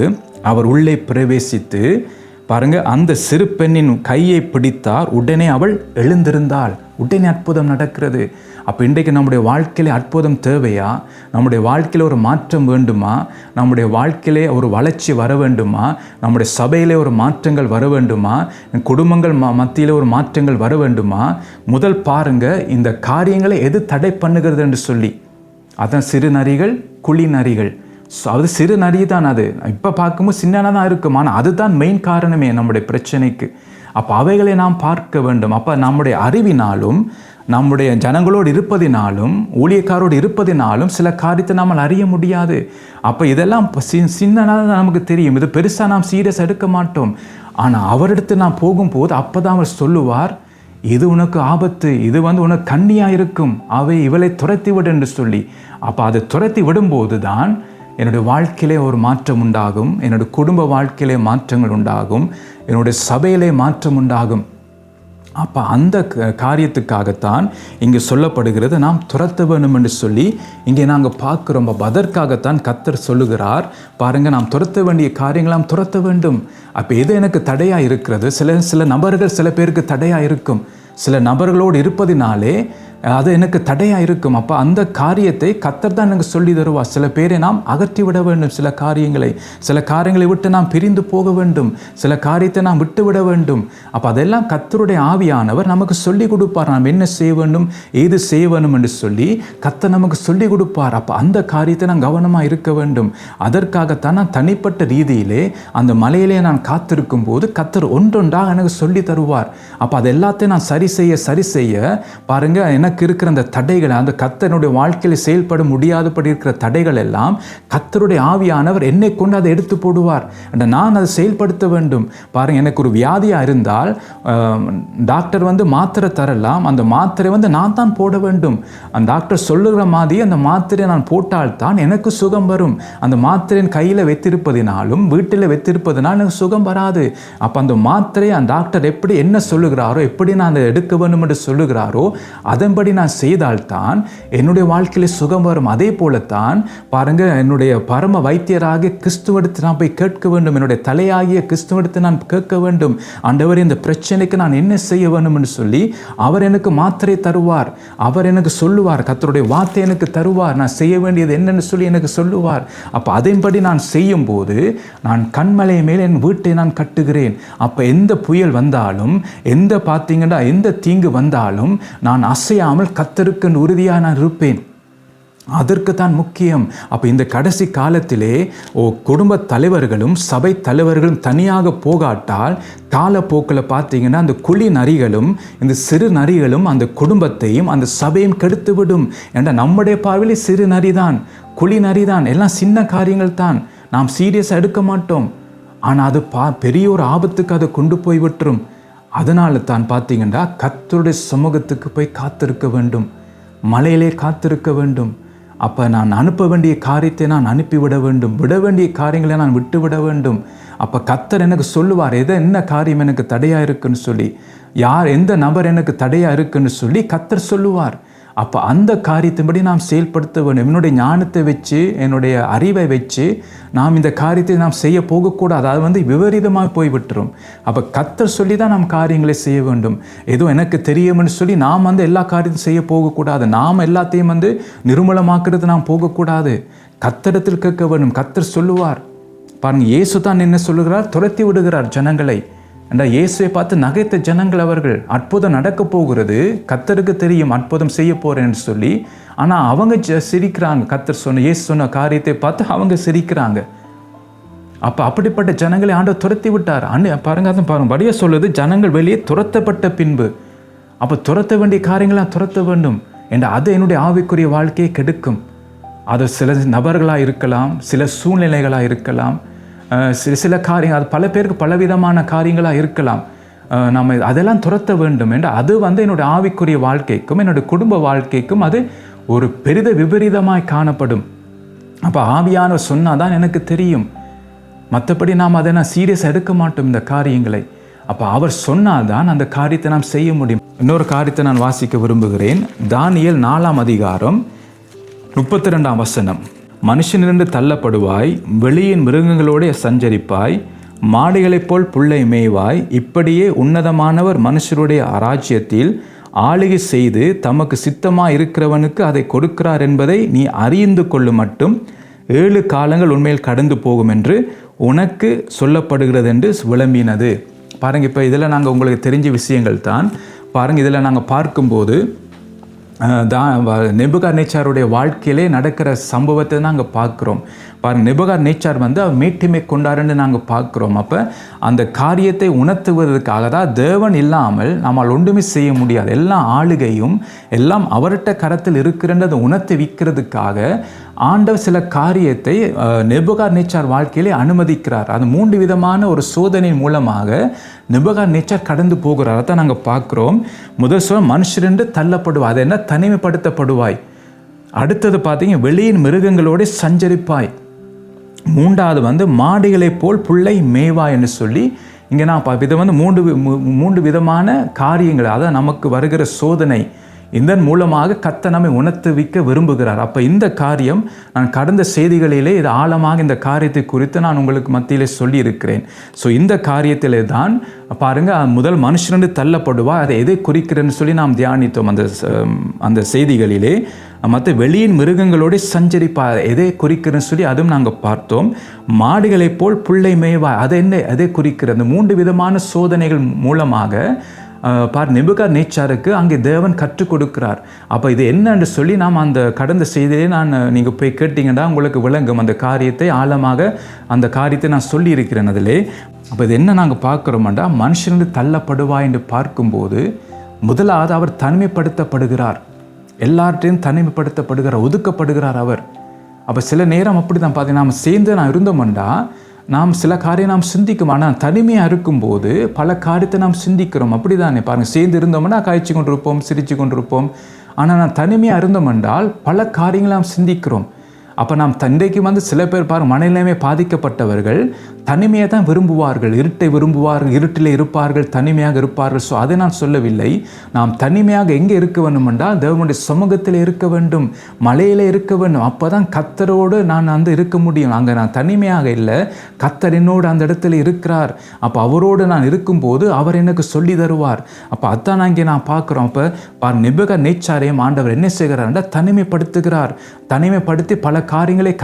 அவர் உள்ளே பிரவேசித்து பாருங்க, அந்த சிறு பெண்ணின் கையை பிடித்தார். உடனே அவள் எழுந்திருந்தாள். உடனே அற்புதம் நடக்கிறது. அப்போ இன்றைக்கு நம்முடைய வாழ்க்கையிலே அற்புதம் தேவையா? நம்முடைய வாழ்க்கையில் ஒரு மாற்றம் வேண்டுமா? நம்முடைய வாழ்க்கையிலே ஒரு வளர்ச்சி வர வேண்டுமா? நம்முடைய சபையிலே ஒரு மாற்றங்கள் வர வேண்டுமா? குடும்பங்கள் மத்தியிலே ஒரு மாற்றங்கள் வர வேண்டுமா? முதல் பாருங்க, இந்த காரியங்களை எது தடை பண்ணுகிறது என்று சொல்லி. அதான் சிறு நரிகள், குழி நரிகள். அது சிறு நரி தான். அது இப்போ பார்க்கும்போது சின்னதாக தான் இருக்கும், ஆனால் அதுதான் மெயின் காரணமே நம்முடைய பிரச்சனைக்கு. அப்போ அவைகளை நாம் பார்க்க வேண்டும். அப்போ நம்முடைய அறிவினாலும் நம்முடைய ஜனங்களோடு இருப்பதினாலும் ஊழியக்காரோடு இருப்பதினாலும் சில காரியத்தை நாம் அறிய முடியாது. அப்போ இதெல்லாம் சின்னதாக நமக்கு தெரியும், இது பெருசாக நாம் சீரியஸ் எடுக்க மாட்டோம். ஆனால் அவரிடத்து நாம் போகும்போது அப்போ தான் அவர் சொல்லுவார், இது உனக்கு ஆபத்து, இது உனக்கு கண்ணியாக இருக்கும், அவை இவளை துரத்தி விடு என்று சொல்லி. அப்போ அதை துரத்தி விடும்போது தான் என்னுடைய வாழ்க்கையிலே ஒரு மாற்றம் உண்டாகும், என்னுடைய குடும்ப வாழ்க்கையிலே மாற்றங்கள் உண்டாகும், என்னுடைய சபையிலே மாற்றம் உண்டாகும். அப்போ அந்த காரியத்துக்காகத்தான் இங்கே சொல்லப்படுகிறது, நாம் துரத்த வேணும் என்று சொல்லி இங்கே நாங்கள் பார்க்குறோம். அதற்காகத்தான் கர்த்தர் சொல்லுகிறார், பாருங்கள், நாம் துரத்த வேண்டிய காரியங்கள் நாம் துரத்த வேண்டும். அப்போ எது எனக்கு தடையாக இருக்கிறது? சில நபர்கள் சில பேருக்கு தடையாக இருக்கும். சில நபர்களோடு இருப்பதினாலே அது எனக்கு தடையாக இருக்கும். அப்போ அந்த காரியத்தை கர்த்தர் தான் எனக்கு சொல்லி தருவார். சில பேரை நாம் அகற்றி விட வேண்டும். சில காரியங்களை விட்டு நாம் பிரிந்து போக வேண்டும். சில காரியத்தை நாம் விட்டு விட வேண்டும். அப்போ அதெல்லாம் கர்த்தருடைய ஆவியானவர் நமக்கு சொல்லி கொடுப்பார். நாம் என்ன செய்ய வேண்டும், ஏது செய்ய வேண்டும் என்று சொல்லி கர்த்தர் நமக்கு சொல்லி கொடுப்பார். அப்போ அந்த காரியத்தை நான் கவனமாக இருக்க வேண்டும். அதற்காகத்தான் நான் தனிப்பட்ட ரீதியிலே அந்த மலையிலே நான் காத்திருக்கும் போது கர்த்தர் ஒன்றொன்றாக எனக்கு சொல்லி தருவார். அப்போ அது எல்லாத்தையும் நான் சரி செய்ய பாருங்க, எனக்கு இருக்கிற அந்த தடைகளை, அந்த கர்த்தருடைய வாழ்க்கையில் செயல்பட முடியாதபடி இருக்கிற தடைகள் எல்லாம் கர்த்தருடைய ஆவியானவர் என்னை கொண்டு அதை எடுத்து போடுவார். நான் அதை செயல்படுத்த வேண்டும். பாருங்க, எனக்கு ஒரு வியாதியாக இருந்தால் டாக்டர் மாத்திரை தரலாம். அந்த மாத்திரை நான் தான் போட வேண்டும். அந்த டாக்டர் சொல்லுகிற மாதிரி அந்த மாத்திரையை நான் போட்டால்தான் எனக்கு சுகம் வரும். அந்த மாத்திரையின் கையில் வைத்திருப்பதினாலும் வீட்டில் வைத்திருப்பதினாலும் எனக்கு சுகம் வராது. அப்போ அந்த மாத்திரை அந்த டாக்டர் எப்படி என்ன சொல்லுகிறாரோ, எப்படி நான் அதை எடுக்க வேண்டும் என்று சொல்லுகிறாரோ அதன்படி நான் செய்தால்தான் என்னுடைய வாழ்க்கையில் சுகம் வரும். அதே போலத்தான் பாருங்க, என்னுடைய பரம வைத்தியராகிய கிறிஸ்துவத்தை நான் போய் கேட்க வேண்டும். என்னுடைய தலையாகிய கிறிஸ்துவத்தை நான் கேட்க வேண்டும். ஆண்டவர், இந்த பிரச்சனைக்கு நான் என்ன செய்ய வேண்டும் என்று சொல்லி அவர் எனக்கு மாத்திரை தருவார். அவர் எனக்கு சொல்லுவார், கர்த்தருடைய வார்த்தை எனக்கு தருவார். நான் செய்ய வேண்டியது என்னன்னு சொல்லி எனக்கு சொல்லுவார். அப்போ அதன்படி நான் செய்யும் போது நான் கண்மலை மேல் என் வீட்டை நான் கட்டுகிறேன். அப்போ எந்த புயல் வந்தாலும், எந்த தீங்கு வந்தாலும் நான் அசையாமல் கர்த்தருக்கு உறுதியாக நான் இருப்பேன். அதற்கு தான் முக்கியம். அப்போ இந்த கடைசி காலத்திலே குடும்ப தலைவர்களும் சபை தலைவர்களும் தனியாக போகாட்டால் காலப்போக்கில் பார்த்தீங்கன்னா அந்த குழி நரிகளும் இந்த சிறு நரிகளும் அந்த குடும்பத்தையும் அந்த சபையும் கெடுத்து விடும். என்ற நம்முடைய பார்வையில் சிறு நரிதான், குழி நரிதான், எல்லாம் சின்ன காரியங்கள் தான், நாம் சீரியஸாக எடுக்க மாட்டோம். ஆனால் அது பெரிய ஒரு ஆபத்துக்கு அதை கொண்டு போய் விட்டுரும். அதனால தான் பார்த்தீங்கன்னா கர்த்தருடைய சமூகத்துக்கு போய் காத்திருக்க வேண்டும், மலையிலே காத்திருக்க வேண்டும். அப்போ நான் அனுப்ப வேண்டிய காரியத்தை நான் அனுப்பிவிட வேண்டும், விட வேண்டிய காரியங்களை நான் விட்டு விட வேண்டும். அப்போ கர்த்தர் எனக்கு சொல்லுவார், என்ன காரியம் எனக்கு தடையாக இருக்குன்னு சொல்லி, எந்த நபர் எனக்கு தடையாக இருக்குன்னு சொல்லி கர்த்தர் சொல்லுவார். அப்போ அந்த காரியத்தின்படி நாம் செயல்படுத்த வேண்டும். என்னுடைய ஞானத்தை வச்சு, என்னுடைய அறிவை வச்சு நாம் இந்த காரியத்தை நாம் செய்ய போகக்கூடாது. அது விபரீதமாக போய்விட்டுரும். அப்போ கர்த்தர் சொல்லி தான் நாம் காரியங்களை செய்ய வேண்டும். ஏதோ எனக்கு தெரியும்னு சொல்லி நாம் எல்லா காரியத்தையும் செய்ய போகக்கூடாது. நாம் எல்லாத்தையும் நிர்மூலமாக்குறது நாம் போகக்கூடாது. கர்த்தரிடத்தில் கேட்க வேண்டும். கர்த்தர் சொல்லுவார். பாருங்கள், இயேசு தான் என்ன சொல்லுகிறார், துரத்தி விடுகிறார் ஜனங்களை. இயேசுவை பார்த்து நகைத்த ஜனங்கள் அவர்கள். அற்புதம் நடக்க போகிறது, கர்த்தருக்கு தெரியும் அற்புதம் செய்ய போறேன்னு சொல்லி. ஆனால் அவங்க சிரிக்கிறாங்க. கர்த்தர் இயேசு சொன்ன காரியத்தை பார்த்து அவங்க சிரிக்கிறாங்க. அப்போ அப்படிப்பட்ட ஜனங்களை ஆண்டவர் துரத்தி விட்டார். பாருங்க வடிவ சொல்லுது, ஜனங்கள் வெளியே துரத்தப்பட்ட பின்பு. அப்போ துரத்த வேண்டிய காரியங்களாம் துரத்த வேண்டும் என்ற அது என்னுடைய ஆவிக்குரிய வாழ்க்கையை கெடுக்கும். அது சில நபர்களாக இருக்கலாம், சில சூழ்நிலைகளாக இருக்கலாம், சில காரியங்கள், அது பல பேருக்கு பலவிதமான காரியங்களாக இருக்கலாம். நம்ம அதெல்லாம் துரத்த வேண்டும் என்று அது என்னுடைய ஆவிக்குரிய வாழ்க்கைக்கும் என்னுடைய குடும்ப வாழ்க்கைக்கும் அது ஒரு பெரித விபரீதமாய் காணப்படும். அப்போ ஆவியானவர் சொன்னால் தான் எனக்கு தெரியும். மற்றபடி நாம் அதை சீரியஸாக எடுக்க மாட்டோம் இந்த காரியங்களை. அப்போ அவர் சொன்னால்தான் அந்த காரியத்தை நாம் செய்ய முடியும். இன்னொரு காரியத்தை நான் வாசிக்க விரும்புகிறேன். தானியேல் 4ஆம் அதிகாரம் 32ஆம் வசனம். மனுஷனிலிருந்து தள்ளப்படுவாய், வெளியின் மிருகங்களோடு சஞ்சரிப்பாய், மாடுகளைப் போல் புல்லை மேய்வாய். இப்படியே உன்னதமானவர் மனுஷருடைய ராஜ்யத்தில் ஆளுகை செய்து தமக்கு சித்தமாக இருக்கிறவனுக்கு அதை கொடுக்கிறார் என்பதை நீ அறிந்து கொள்ளும் மட்டும் 7 காலங்கள் உண்மையில் கடந்து போகும் என்று உனக்கு சொல்லப்படுகிறது என்று விளம்பினது. பாருங்கள், இப்போ இதில் நாங்கள் உங்களுக்கு தெரிஞ்ச விஷயங்கள் தான். பாருங்கள், இதில் நாங்கள் பார்க்கும்போது நேபுகாத்நேச்சாருடைய வாழ்க்கையிலே நடக்கிற சம்பவத்தை நாங்கள் பார்க்குறோம். பாருங்கள், நேபுகாத்நேச்சார் அவர் மேட்டிமை கொண்டாருன்னு நாங்கள் பார்க்குறோம். அப்போ அந்த காரியத்தை உணர்த்துவதற்காக தான் தேவன் இல்லாமல் நம்மால் ஒன்றுமே செய்ய முடியாது. எல்லா ஆளுகையும் எல்லாம் அவர்கிட்ட கரத்தில் இருக்கிறன்றதை உணர்த்தி விற்கிறதுக்காக ஆண்டவர் சில காரியத்தை நேபுகாத்நேச்சார் வாழ்க்கையிலே அனுமதிக்கிறார். அது 3 விதமான ஒரு சோதனை மூலமாக நேபுகாத்நேச்சார் கடந்து போகிறார். அதை நாங்கள் பார்க்குறோம். முதல் மனுஷரென்று தள்ளப்படுவாய், அது என்ன, தனிமைப்படுத்தப்படுவாய். அடுத்தது பார்த்தீங்க, வெளியின் மிருகங்களோடு சஞ்சரிப்பாய். 3வது மாடுகளைப் போல் புல்லை மேய்வாய் என்று சொல்லி இங்கே நான் இதை 3 விதமான காரியங்கள், அதான் நமக்கு வருகிற சோதனை. இதன் மூலமாக கர்த்தர் நம்மை உணர்த்துவிக்க விரும்புகிறார். அப்போ இந்த காரியம் நான் கடந்த செய்திகளிலே இது ஆழமாக இந்த காரியத்தை குறித்து நான் உங்களுக்கு மத்தியிலே சொல்லி இருக்கிறேன். ஸோ இந்த காரியத்திலே தான் பாருங்கள், முதல் மனுஷனு தள்ளப்படுவா, அதை எதை குறிக்கிறேன்னு சொல்லி நாம் தியானித்தோம் அந்த செய்திகளிலே. மற்ற வெளியின் மிருகங்களோடு சஞ்சரிப்பா, எதை குறிக்கிறேன்னு சொல்லி அதுவும் நாங்கள் பார்த்தோம். மாடுகளைப் போல் புல்லை மேய்வா, அதை என்ன, எதை குறிக்கிறது? 3 விதமான சோதனைகள் மூலமாக நேபுகாத்நேச்சாருக்கு அங்கே தேவன் கற்றுக் கொடுக்கிறார். அப்போ இது என்னன்னு சொல்லி நாம் அந்த கடந்த செய்தியிலே நீங்கள் போய் கேட்டிங்கன்னா உங்களுக்கு விளங்கும் அந்த காரியத்தை, ஆழமாக அந்த காரியத்தை நான் சொல்லி இருக்கிறேன் அதிலே. அப்போ இது என்ன நாங்கள் பார்க்குறோம்டா, மனுஷனுக்கு தள்ளப்படுவா என்று பார்க்கும்போது முதலாவது அவர் தனிமைப்படுத்தப்படுகிறார். எல்லார்ட்டையும் தனிமைப்படுத்தப்படுகிறார், ஒதுக்கப்படுகிறார் அவர். அப்போ சில நேரம் அப்படி தான் பார்த்தீங்கன்னா, நாம் சேர்ந்து இருந்தோம்டா நாம் சில காரியம் நாம் சிந்திக்கும். ஆனால் தனிமையாக இருக்கும்போது பல காரியத்தை நாம் சிந்திக்கிறோம். அப்படி தானே பாருங்கள், சேர்ந்து இருந்தோம்னா காய்ச்சி கொண்டிருப்போம், சிரித்து கொண்டிருப்போம். ஆனால் நான் தனிமையாக இருந்தோம் என்றால் பல காரியங்களை நாம் சிந்திக்கிறோம். அப்போ நாம் தந்தைக்கு சில பேர் மனநிலைமை பாதிக்கப்பட்டவர்கள் தனிமையை தான் விரும்புவார்கள், இருட்டை விரும்புவார்கள், இருட்டில் இருப்பார்கள், தனிமையாக இருப்பார்கள். ஸோ அதை நான் சொல்லவில்லை. நாம் தனிமையாக எங்கே இருக்க வேண்டும் என்றால் தேவனுடைய சமூகத்தில் இருக்க வேண்டும், மலையில் இருக்க வேண்டும். அப்போ தான் கர்த்தரோடு நான் இருக்க முடியும். அங்கே நான் தனிமையாக இல்லை, கர்த்தர் என்னோடு அந்த இடத்துல இருக்கிறார். அப்போ அவரோடு நான் இருக்கும்போது அவர் எனக்கு சொல்லி தருவார். அப்போ அதான் அங்கே நான் பார்க்குறோம். அப்போ நேபுகாத்நேச்சாரையும் ஆண்டவர் என்ன செய்கிறார்னா தனிமைப்படுத்துகிறார். தனிமைப்படுத்தி பல காரியங்களை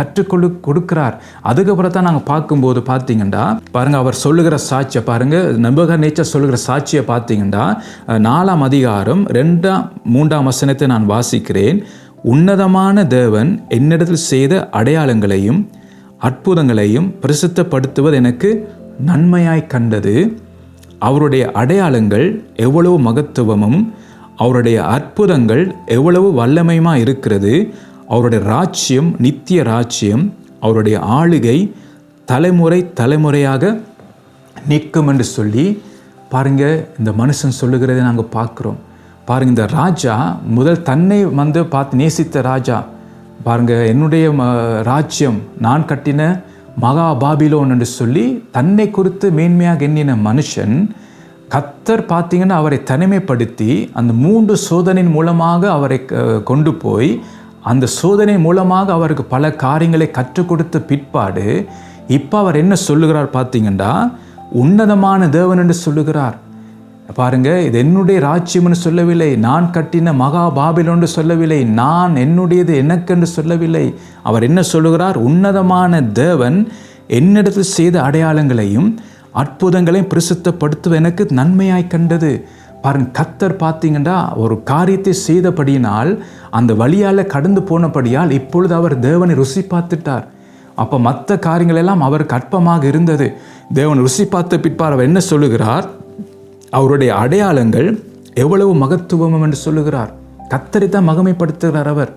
கொடுக்கிறார். அதுக்கப்புறம் தான் நாங்கள் பார்க்கும்போது பார்த்தீங்கன்னா பாருங்க, அவர் சொல்லுகிற சாட்சியை பாருங்க, நேபுகாத்நேச்சார் சொல்லுகிற சாட்சியை பார்த்தீங்கன்னா 4ஆம் அதிகாரம் 2-3ஆம் வசனத்தை நான் வாசிக்கிறேன். உன்னதமான தேவன் என்னிடத்தில் செய்த அடையாளங்களையும் அற்புதங்களையும் பிரசித்தப்படுத்துவது எனக்கு நன்மையாய் கண்டது. அவருடைய அடையாளங்கள் எவ்வளவு மகத்துவமும் அவருடைய அற்புதங்கள் எவ்வளவு வல்லமையுமா இருக்கிறது. அவருடைய ராஜ்யம் நித்திய ராஜ்யம், அவருடைய ஆளுகை தலைமுறை தலைமுறையாக நிற்கும் என்று சொல்லி பாருங்க, இந்த மனுஷன் சொல்லுகிறதை நாங்கள் பார்க்குறோம். பாருங்க, இந்த ராஜா முதல் தன்னை பார்த்து நேசித்த ராஜா. பாருங்க, என்னுடைய ராஜ்யம் நான் கட்டின மகா பாபிலோன் என்று சொல்லி தன்னை குறித்து மேன்மையாக எண்ணின மனுஷன் கர்த்தர் பார்த்தீங்கன்னா அவரை தனிமைப்படுத்தி அந்த 3 சோதனையின் மூலமாக அவரை கொண்டு போய் அந்த சோதனை மூலமாக அவருக்கு பல காரியங்களை கற்றுக் கொடுத்த பிற்பாடு இப்போ அவர் என்ன சொல்லுகிறார் பார்த்தீங்கன்னா, உன்னதமான தேவன் என்று சொல்லுகிறார். பாருங்க, இது என்னுடைய ராஜ்யம்னு சொல்லவில்லை, நான் கட்டின மகா பாபிலோன் என்று சொல்லவில்லை, நான் என்னுடையது எனக்கு என்று சொல்லவில்லை. அவர் என்ன சொல்லுகிறார்? உன்னதமான தேவன் என்னிடத்தில் செய்த அடையாளங்களையும் அற்புதங்களையும் பிரசித்தப்படுத்துவ எனக்கு நன்மையாய் கண்டது. பாருங்க, கர்த்தர் பார்த்தீங்கன்னா ஒரு காரியத்தை செய்தபடியினால் அந்த வழியால் கடந்து போனபடியால் இப்பொழுது அவர் தேவனை ருசி பார்த்துட்டார். அப்போ மற்ற காரியங்கள் எல்லாம் அவருக்கு அற்பமாக இருந்தது. தேவன் ருசி பார்த்த பிற்பார் அவர் என்ன சொல்லுகிறார்? அவருடைய அடையாளங்கள் எவ்வளவு மகத்துவம் என்று சொல்லுகிறார். கர்த்தரை தான் மகிமைப்படுத்துகிறார் அவர்.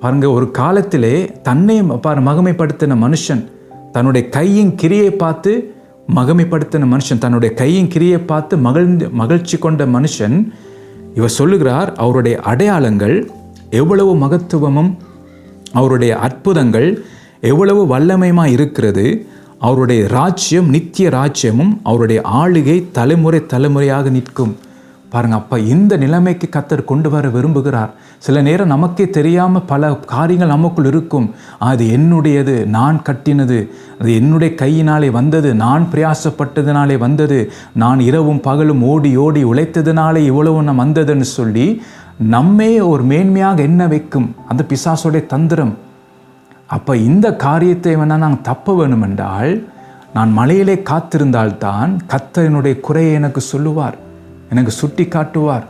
பாருங்க, ஒரு காலத்திலே தன்னை மகிமைப்படுத்தின மனுஷன், தன்னுடைய கையின் கிரியை பார்த்து மகிமைப்படுத்தின மனுஷன், தன்னுடைய கையின் கிரியை பார்த்து மகிழ்ச்சி கொண்ட மனுஷன் இவர் சொல்லுகிறார், அவருடைய அடையாளங்கள் எவ்வளவு மகத்துவமும் அவருடைய அற்புதங்கள் எவ்வளவு வல்லமையுமா இருக்கிறது. அவருடைய ராஜ்யம் நித்திய ராஜ்யமும் அவருடைய ஆளுகை தலைமுறை தலைமுறையாக நிற்கும். பாருங்க, அப்போ இந்த நிலைமைக்கு கர்த்தர் கொண்டு வர விரும்புகிறார். சில நேரம் நமக்கே தெரியாமல் பல காரியங்கள் நமக்குள் இருக்கும். அது என்னுடையது, நான் கட்டினது, அது என்னுடைய கையினாலே வந்தது, நான் பிரயாசப்பட்டதினாலே வந்தது, நான் இரவும் பகலும் ஓடி ஓடி உழைத்ததினாலே இவ்வளவு நான் வந்ததுன்னு சொல்லி நம்மே ஒரு மேன்மையாக எண்ண வைக்கும் அந்த பிசாசுடைய தந்திரம். அப்போ இந்த காரியத்தை வேணால் நாங்கள் தப்ப வேணும் என்றால், நான் மலையிலே காத்திருந்தால்தான் கர்த்தர் என்னுடைய குறையை எனக்கு சொல்லுவார், எனக்கு சுட்டி காட்டுவார்.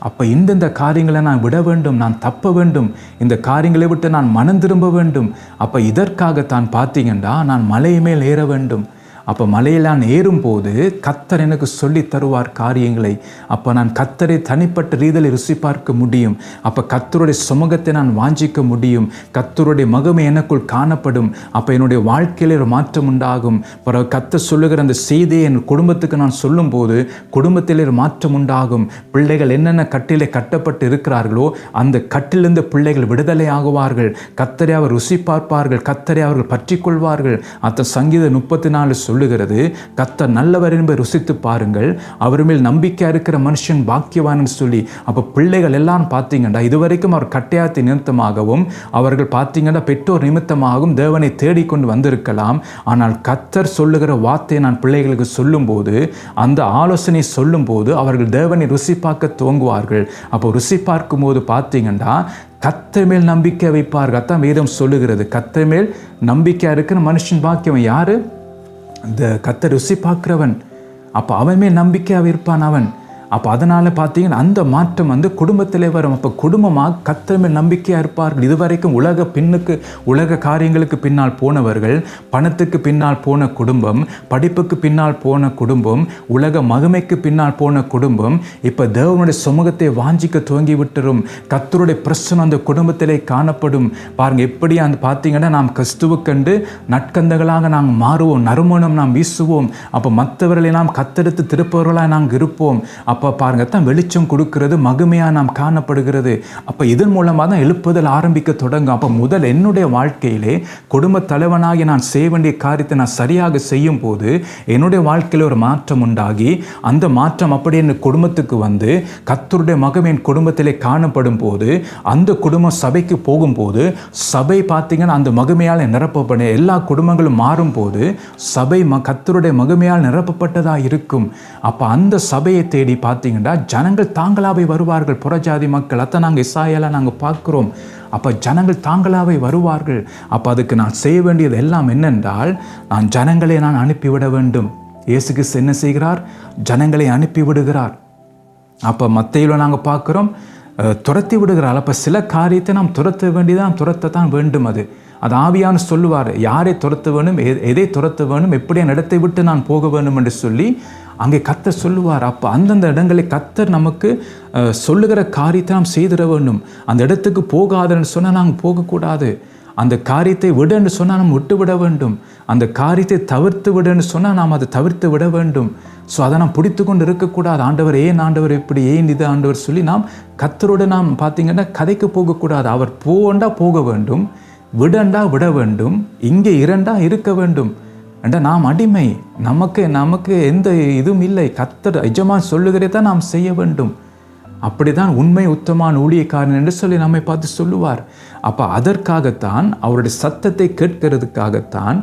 அப்போ இந்தந்த காரியங்களை நான் விட வேண்டும், நான் தப்ப வேண்டும், இந்த காரியங்களை விட்டு நான் மனம் திரும்ப வேண்டும். அப்போ இதற்காகத்தான் பார்த்தீங்கன்னா நான் மலை மேல் ஏற வேண்டும். அப்போ மலையில் நான் ஏறும்போது கர்த்தர் எனக்கு சொல்லி தருவார் காரியங்களை. அப்போ நான் கர்த்தரை தனிப்பட்ட ரீதியில் ருசி பார்க்க முடியும். அப்போ கர்த்தருடைய சமூகத்தை நான் வாஞ்சிக்க முடியும். கர்த்தருடைய மகிமை எனக்குள் காணப்படும். அப்போ என்னுடைய வாழ்க்கையில் ஒரு மாற்றம் உண்டாகும். பிறகு கர்த்தர் சொல்லுகிற அந்த செய்தியை என் குடும்பத்துக்கு நான் சொல்லும்போது குடும்பத்தில் ஒரு மாற்றம் உண்டாகும். பிள்ளைகள் என்னென்ன கட்டிலே கட்டப்பட்டு இருக்கிறார்களோ அந்த கட்டிலிருந்து பிள்ளைகள் விடுதலை ஆகுவார்கள். கர்த்தரை அவர் ருசி பார்ப்பார்கள், கர்த்தரை அவர்கள் பற்றி கொள்வார்கள். அந்த சங்கீதம் 34 சொல்லுகிறது, கர்த்தர் நல்லவர் என்பதை ருசித்து பாருங்கள், அவர் மேல் நம்பிக்கை இருக்கிற மனுஷன் பாக்கியவான்னு சொல்லி. அப்போ பிள்ளைகள் எல்லாம் பார்த்தீங்கன்னா இதுவரைக்கும் அவர் கட்டாயத்தை நிமித்தமாகவும் அவர்கள் பார்த்தீங்கன்னா பெற்றோர் நிமித்தமாகவும் தேவனை தேடிக்கொண்டு வந்திருக்கலாம். ஆனால் கர்த்தர் சொல்லுகிற வார்த்தையை நான் பிள்ளைகளுக்கு சொல்லும்போது, அந்த ஆலோசனை சொல்லும்போது அவர்கள் தேவனை ருசி பார்க்க துவங்குவார்கள். அப்போ ருசி பார்க்கும்போது பார்த்தீங்கன்னா கர்த்தர் மேல் நம்பிக்கை வைப்பார்கள். அதான் வேதம் சொல்லுகிறது, கர்த்தர் மேல் நம்பிக்கை இருக்கிற மனுஷன் பாக்கியவன் யாரு? இந்த கர்த்தர் ருசி பார்க்கிறவன். அப்போ அவன் மேல் நம்பிக்கையாக இருப்பான் அவன். அப்போ அதனால் பார்த்தீங்கன்னா அந்த மாற்றம் குடும்பத்திலே வரும். அப்போ குடும்பமாக கர்த்தர் மேல் நம்பிக்கையாக இருப்பார்கள். இதுவரைக்கும் உலக காரியங்களுக்கு பின்னால் போனவர்கள், பணத்துக்கு பின்னால் போன குடும்பம், படிப்புக்கு பின்னால் போன குடும்பம், உலக மகிமைக்கு பின்னால் போன குடும்பம் இப்போ தேவனுடைய சமூகத்தை வாஞ்சிக்க துவங்கி விட்டுரும். கர்த்தருடைய பிரசனம் அந்த குடும்பத்திலே காணப்படும். பாருங்கள், எப்படி பார்த்தீங்கன்னா நாம் கிறிஸ்துவுக்கண்டு நற்கந்தங்களாக நாங்கள் மாறுவோம், நறுமணம் நாம் வீசுவோம். அப்போ மற்றவர்களை நாம் கத்தெடுத்து திருப்பவர்களாக நாங்கள் இருப்போம். அப்போ பாருங்க, தான் வெளிச்சம் கொடுக்கிறது, மகிமையாக நாம் காணப்படுகிறது. அப்போ இதன் மூலமாக தான் எழுப்புதல் ஆரம்பிக்க தொடங்கும். அப்போ முதல் என்னுடைய வாழ்க்கையிலே குடும்ப தலைவனாகி நான் செய்ய வேண்டிய காரியத்தை நான் சரியாக செய்யும் போது என்னுடைய வாழ்க்கையில் ஒரு மாற்றம் உண்டாகி, அந்த மாற்றம் அப்படி என் குடும்பத்துக்கு வந்து கர்த்தருடைய மகிமை என் குடும்பத்திலே காணப்படும் போது, அந்த குடும்பம் சபைக்கு போகும்போது சபை பார்த்தீங்கன்னா அந்த மகிமையால் நிரப்பப்படும். எல்லா குடும்பங்களும் மாறும்போது சபை கர்த்தருடைய மகிமையால் நிரப்பப்பட்டதாக இருக்கும். அப்போ அந்த சபையை தேடி பார்த்தீங்கன்னா ஜனங்கள் தாங்களாவே வருவார்கள். புறஜாதி மக்கள் அத்தை நாங்கள் இசாயெல்லாம் நாங்கள் பார்க்குறோம். அப்போ ஜனங்கள் தாங்களாவே வருவார்கள். அப்போ அதுக்கு நான் செய்ய வேண்டியது எல்லாம் என்னென்றால், நான் ஜனங்களை நான் அனுப்பிவிட வேண்டும். இயேசு கிறிஸ்து என்ன செய்கிறார்? ஜனங்களை அனுப்பி விடுகிறார். அப்போ மத்தேயுவில் நாங்கள் பார்க்குறோம், துரத்தி விடுகிறார். அப்போ சில காரியத்தை நாம் துரத்த வேண்டியதான், துரத்தத்தான் வேண்டும். அது ஆவியான சொல்லுவார், யாரை துரத்த வேணும், எதை துரத்த வேணும், எப்படி இடத்தை விட்டு நான் போக வேண்டும் என்று சொல்லி அங்கே கர்த்தர் சொல்லுவார். அப்போ அந்தந்த இடங்களை கர்த்தர் நமக்கு சொல்லுகிற காரியத்தை நாம் செய்திட வேண்டும். அந்த இடத்துக்கு போகாதுன்னு சொன்னால் நாங்கள் போகக்கூடாது. அந்த காரியத்தை விடுன்னு சொன்னால் நாம் விட்டு விட வேண்டும். அந்த காரியத்தை தவிர்த்து விடுன்னு சொன்னால் நாம் அதை தவிர்த்து விட வேண்டும். ஸோ அதை நாம் பிடித்து கொண்டு இருக்கக்கூடாது. ஆண்டவர் ஏன், ஆண்டவர் இப்படி, ஏன் இது ஆண்டவர் சொல்லி நாம் கர்த்தரோடு நாம் பார்த்தீங்கன்னா கதைக்கு போகக்கூடாது. அவர் போண்டா போக வேண்டும், விடண்டா விட வேண்டும், இங்கே இரண்டா இருக்க வேண்டும். என்ற நாம் அடிமை, நமக்கு எந்த இதுவும் இல்லை. கர்த்தர் எஜமான் சொல்லுகிறதை நாம் செய்ய வேண்டும். அப்படிதான் உண்மை உத்தமான ஊழியக்காரன் என்று சொல்லி நம்மை பார்த்து சொல்லுவார். அப்போ அதற்காகத்தான், அவருடைய சத்தத்தை கேட்கிறதுக்காகத்தான்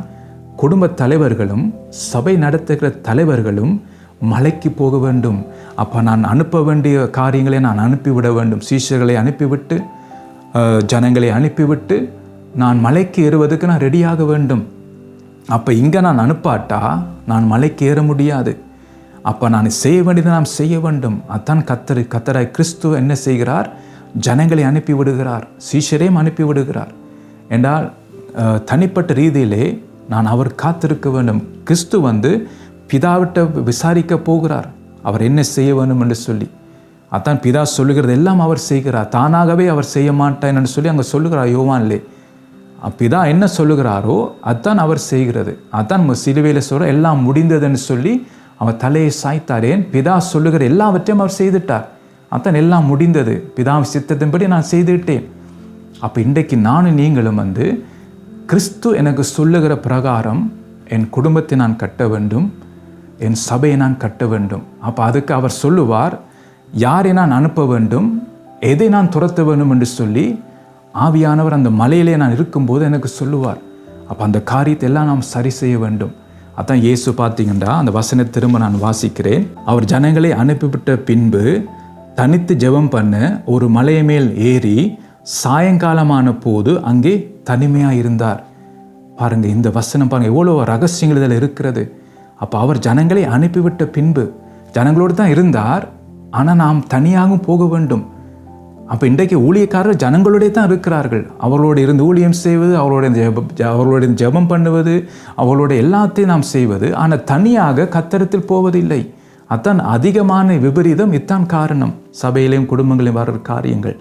குடும்ப தலைவர்களும் சபை நடத்துகிற தலைவர்களும் மலைக்கு போக வேண்டும். அப்போ நான் அனுப்ப வேண்டிய காரியங்களை நான் அனுப்பிவிட வேண்டும். சீஷர்களை அனுப்பிவிட்டு, ஜனங்களை அனுப்பிவிட்டு நான் மலைக்கு ஏறுவதற்கு நான் ரெடியாக வேண்டும். அப்போ இங்கே நான் அனுப்பாட்டா நான் மலைக்கு ஏற முடியாது. அப்போ நான் செய்ய வேண்டியதை நாம் செய்ய வேண்டும். அதான் கர்த்தராய் கிறிஸ்து என்ன செய்கிறார்? ஜனங்களை அனுப்பி விடுகிறார், சீஷரையும் அனுப்பி விடுகிறார். என்றால் தனிப்பட்ட ரீதியிலே நான் அவர் காத்திருக்க வேண்டும். கிறிஸ்து பிதாவிட்ட விசாரிக்க போகிறார், அவர் என்ன செய்ய வேண்டும் என்று சொல்லி. அதான் பிதா சொல்லுகிறது எல்லாம் அவர் செய்கிறார், தானாகவே அவர் செய்ய மாட்டான் என்று சொல்லி அங்கே சொல்லுகிறார் யோவான்லே. பிதா என்ன சொல்லுகிறாரோ அதான் அவர் செய்கிறது. அதான் சிலுவையில் சொல்ற எல்லாம் முடிந்ததுன்னு சொல்லி அவர் தலையை சாய்த்தாரேன். பிதா சொல்லுகிற எல்லாவற்றையும் அவர் செய்துட்டார். அதான் எல்லாம் முடிந்தது, பிதாவின் சித்தத்தின்படி நான் செய்துவிட்டேன். அப்போ இன்றைக்கு நானும் நீங்களும் கிறிஸ்து எனக்கு சொல்லுகிற பிரகாரம் என் குடும்பத்தை நான் கட்ட வேண்டும், என் சபையை நான் கட்ட வேண்டும். அப்போ அதுக்கு அவர் சொல்லுவார், யாரை நான் அனுப்ப வேண்டும், எதை நான் துரத்த வேண்டும் என்று சொல்லி ஆவியானவர் அந்த மலையிலே நான் இருக்கும்போது எனக்கு சொல்லுவார். அப்போ அந்த காரியத்தை எல்லாம் நாம் சரி செய்ய வேண்டும். அதான் இயேசு பார்த்தீங்கன்னா அந்த வசனத்தை திரும்ப நான் வாசிக்கிறேன். அவர் ஜனங்களை அனுப்பிவிட்ட பின்பு தனித்து ஜெபம் பண்ண ஒரு மலை மேல் ஏறி சாயங்காலமான போது அங்கே தனிமையாக இருந்தார். பாருங்க, இந்த வசனம் பாருங்க, எவ்வளோ ரகசியங்கள் இதில் இருக்கிறது. அப்போ அவர் ஜனங்களை அனுப்பிவிட்ட பின்பு ஜனங்களோடு தான் இருந்தார், ஆனால் நாம் தனியாகவும் போக வேண்டும். அப்போ இன்றைக்கு ஊழியக்காரர்கள் ஜனங்களோடே தான் இருக்கிறார்கள். அவர்களோடு இருந்து ஊழியம் செய்வது, அவர்களோட ஜெபம் பண்ணுவது, அவர்களோட எல்லாத்தையும் நாம் செய்வது, ஆனால் தனியாக கத்தரத்தில் போவதில்லை. அதான் அதிகமான விபரீதம். இத்தான் காரணம். சபையிலையும் குடும்பங்களையும் வர்ற காரியங்கள்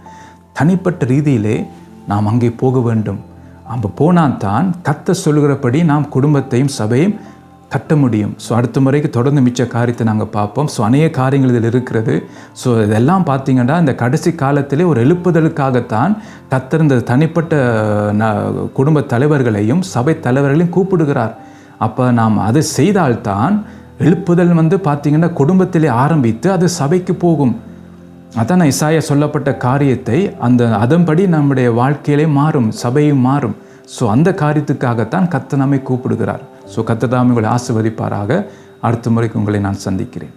தனிப்பட்ட ரீதியிலே நாம் அங்கே போக வேண்டும். அப்போ போனால் தான் கர்த்தர் சொல்லுகிறபடி நாம் குடும்பத்தையும் சபையும் கட்ட முடியும். ஸோ அடுத்த முறைக்கு தொடர்ந்து மிச்ச காரியத்தை நாங்கள் பார்ப்போம். ஸோ அநேக காரியங்கள் இதில் இருக்கிறது. ஸோ இதெல்லாம் பார்த்தீங்கன்னா இந்த கடைசி காலத்திலே ஒரு எழுப்புதலுக்காகத்தான் கர்த்தர் இந்த தனிப்பட்ட குடும்ப தலைவர்களையும் சபை தலைவர்களையும் கூப்பிடுகிறார். அப்போ நாம் அதை செய்தால்தான் எழுப்புதல் பார்த்தீங்கன்னா குடும்பத்திலே ஆரம்பித்து அது சபைக்கு போகும். அதான் இசாயா சொல்லப்பட்ட காரியத்தை அதன்படி நம்முடைய வாழ்க்கையிலே மாறும், சபையும் மாறும். ஸோ அந்த காரியத்துக்காகத்தான் கர்த்தர் நம்மை கூப்பிடுகிறார். ஸோ கர்த்தர் தாமே உங்களை ஆசீர்வதிப்பாராக. அடுத்த முறைக்கு உங்களை நான் சந்திக்கிறேன்.